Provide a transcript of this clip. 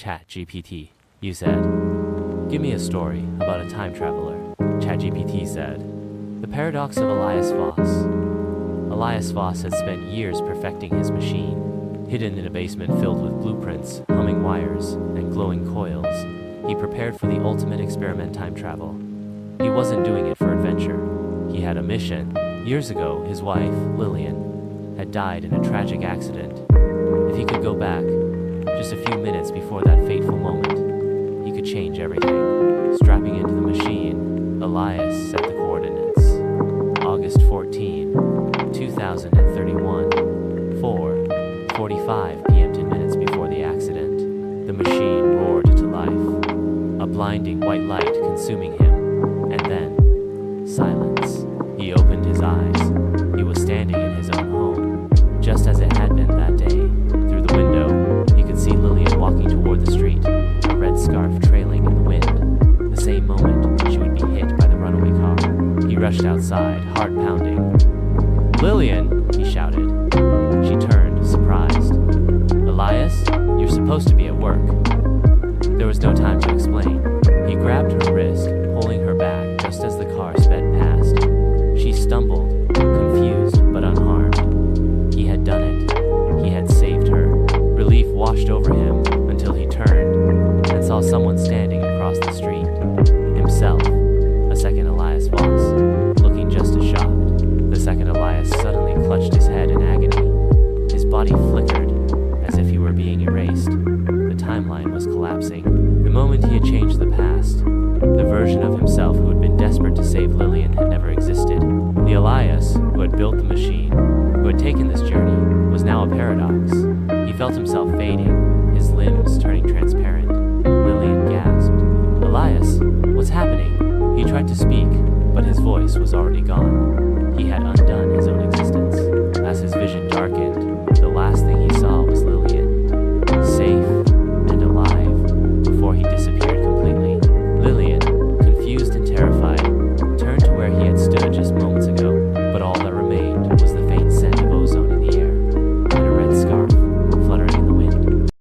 ChatGPT, you said. Give me a story about a time traveler. ChatGPT said. The paradox of Elias Voss. Elias Voss had spent years perfecting his machine. Hidden in a basement filled with blueprints, humming wires, and glowing coils, he prepared for the ultimate experiment time travel. He wasn't doing it for adventure. He had a mission. Years ago, his wife, Lillian, had died in a tragic accident. If he could go back, just a few minutes before that fateful moment, he could change everything. Strapping into the machine, Elias set the coordinates. August 14, 2031, 4:45 p.m. 10 minutes before the accident. The machine roared to life, a blinding white light consuming him, and then silence. He opened his eyes. He was standing in his own home, just as it had been that day. Through the window, he could see Lillian walking toward the street, a red scarf trailing in the wind. The same moment, she would be hit by the runaway car. He rushed outside, heart pounding. "Lillian!" he shouted. She turned, surprised. "Elias, you're supposed to be at work." There was no time to explain. He grabbed her wrist, pulling her back just as the car sped past. She stumbled, confused but unharmed. He had done it. He had saved her. Relief washed over him until he turned and saw someone standing across the street. Himself, a second Elias Voss, looking just as shocked. The second Elias suddenly clutched his head in agony. His body flickered as if he were being erased. The timeline was collapsing. The moment he had changed the past, the version of himself who had been desperate to save Lillian had never existed. The Elias who had built the machine, who had taken this journey, was now a paradox. He felt himself fading, his limbs turning transparent. Lillian gasped. "Elias, what's happening?" He tried to speak, but his voice was already gone.